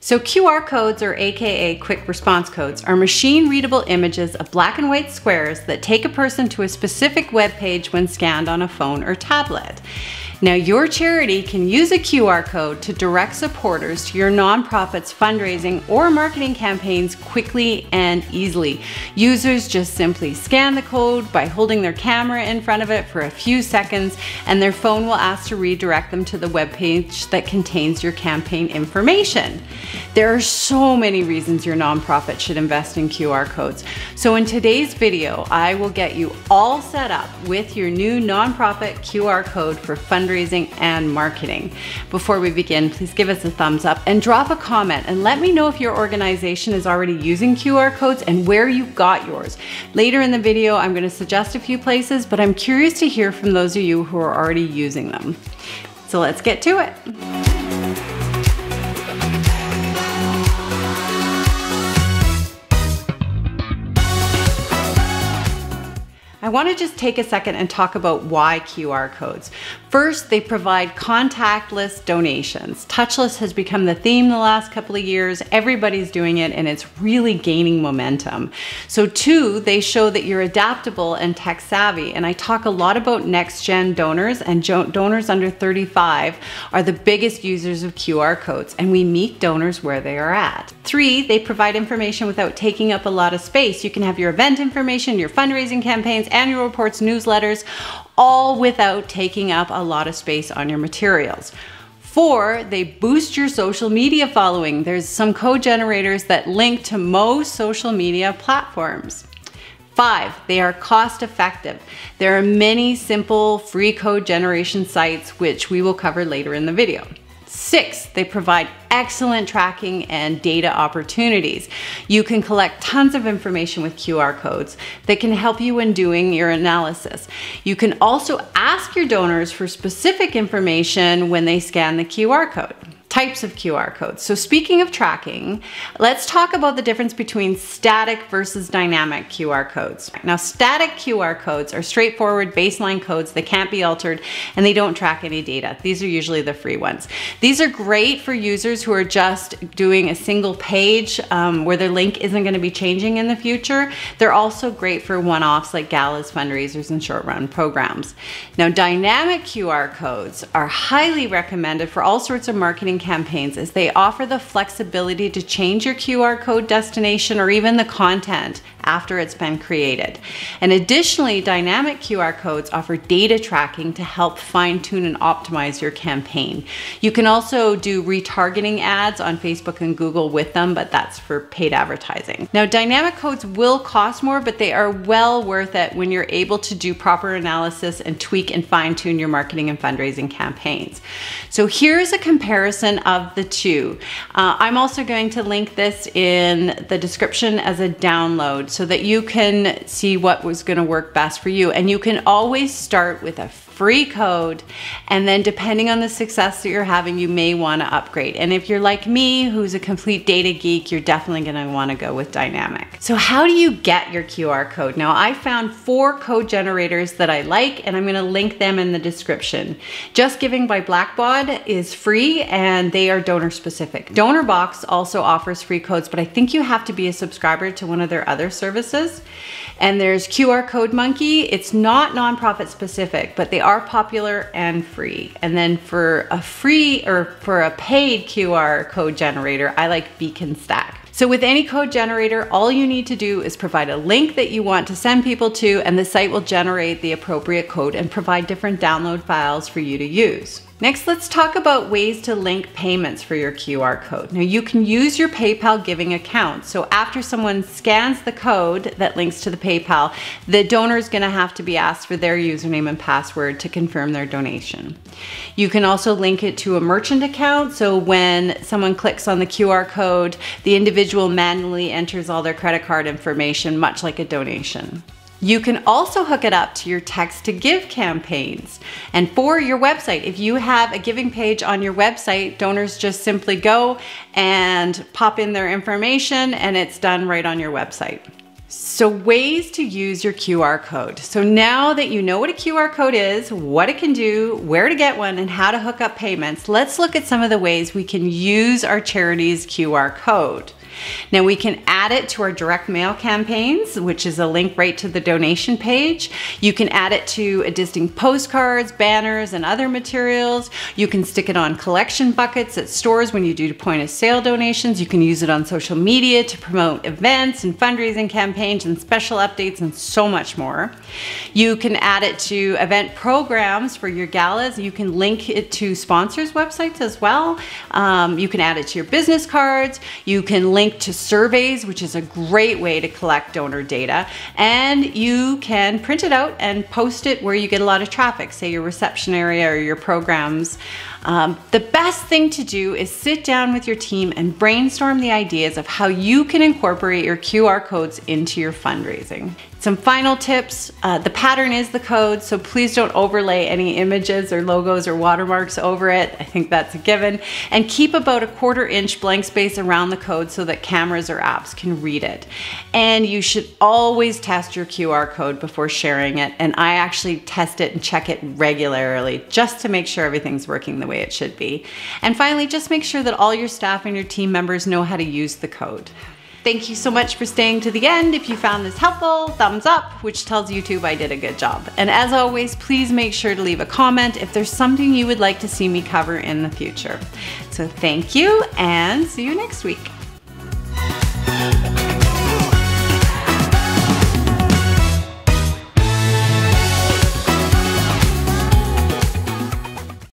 So QR codes, or AKA quick response codes, are machine-readable images of black and white squares that take a person to a specific web page when scanned on a phone or tablet. Now, your charity can use a QR code to direct supporters to your nonprofit's fundraising or marketing campaigns quickly and easily. Users just simply scan the code by holding their camera in front of it for a few seconds, and their phone will ask to redirect them to the web page that contains your campaign information. There are so many reasons your nonprofit should invest in QR codes. So in today's video, I will get you all set up with your new nonprofit QR code for fundraising and marketing. Before we begin, please give us a thumbs up and drop a comment and let me know if your organization is already using QR codes and where you got yours. Later in the video, I'm going to suggest a few places, but I'm curious to hear from those of you who are already using them. So let's get to it. I want to just take a second and talk about why QR codes. First, they provide contactless donations. Touchless has become the theme the last couple of years. Everybody's doing it and it's really gaining momentum. So two, they show that you're adaptable and tech savvy. And I talk a lot about next-gen donors, and donors under 35 are the biggest users of QR codes, and we meet donors where they are at. Three, they provide information without taking up a lot of space. You can have your event information, your fundraising campaigns, annual reports, newsletters, all without taking up a lot of space on your materials. Four, they boost your social media following. There's some code generators that link to most social media platforms. Five, they are cost effective. There are many simple free code generation sites, which we will cover later in the video. Six, they provide excellent tracking and data opportunities. You can collect tons of information with QR codes that can help you when doing your analysis. You can also ask your donors for specific information when they scan the QR code. Types of QR codes. So speaking of tracking, let's talk about the difference between static versus dynamic QR codes. Now, static QR codes are straightforward baseline codes that can't be altered and they don't track any data. These are usually the free ones. These are great for users who are just doing a single page where their link isn't going to be changing in the future. They're also great for one-offs like galas, fundraisers, and short-run programs. Now, dynamic QR codes are highly recommended for all sorts of marketing campaigns, as they offer the flexibility to change your QR code destination or even the content after it's been created. And additionally, dynamic QR codes offer data tracking to help fine-tune and optimize your campaign. You can also do retargeting ads on Facebook and Google with them, but that's for paid advertising. Now, dynamic codes will cost more, but they are well worth it when you're able to do proper analysis and tweak and fine-tune your marketing and fundraising campaigns. So here's a comparison of the two. I'm also going to link this in the description as a download so that you can see what was going to work best for you. And you can always start with a free code, and then depending on the success that you're having, you may want to upgrade. And if you're like me, who's a complete data geek, you're definitely going to want to go with dynamic. So how do you get your QR code? Now, I found 4 code generators that I like, and I'm going to link them in the description. Just Giving by Blackbaud is free, and they are donor specific. DonorBox also offers free codes, but I think you have to be a subscriber to one of their other services. And there's QR Code Monkey. It's not nonprofit specific, but they are popular and free. And then for a free or for a paid QR code generator, I like Beacon Stack. So with any code generator, all you need to do is provide a link that you want to send people to, and the site will generate the appropriate code and provide different download files for you to use. Next, let's talk about ways to link payments for your QR code. Now, you can use your PayPal giving account. So after someone scans the code that links to the PayPal, the donor is going to have to be asked for their username and password to confirm their donation. You can also link it to a merchant account. So when someone clicks on the QR code, the individual manually enters all their credit card information, much like a donation. You can also hook it up to your text to give campaigns. And for your website, if you have a giving page on your website, donors just simply go and pop in their information and it's done right on your website. So ways to use your QR code. So now that you know what a QR code is, what it can do, where to get one, and how to hook up payments, let's look at some of the ways we can use our charity's QR code. Now we can add it to our direct mail campaigns, which is a link right to the donation page. You can add it to existing postcards, banners, and other materials. You can stick it on collection buckets at stores when you do point of sale donations. You can use it on social media to promote events and fundraising campaigns and special updates and so much more. You can add it to event programs for your galas. You can link it to sponsors' websites as well. You can add it to your business cards. You can link to surveys, which is a great way to collect donor data, and you can print it out and post it where you get a lot of traffic, say your reception area or your programs. The best thing to do is sit down with your team and brainstorm the ideas of how you can incorporate your QR codes into your fundraising. Some final tips, the pattern is the code, so please don't overlay any images or logos or watermarks over it. I think that's a given. And keep about a 1/4 inch blank space around the code so that cameras or apps can read it. And you should always test your QR code before sharing it. And I actually test it and check it regularly just to make sure everything's working the way it should be. And finally, just make sure that all your staff and your team members know how to use the code. Thank you so much for staying to the end. If you found this helpful, thumbs up, which tells YouTube I did a good job. And as always, please make sure to leave a comment if there's something you would like to see me cover in the future. So thank you and see you next week.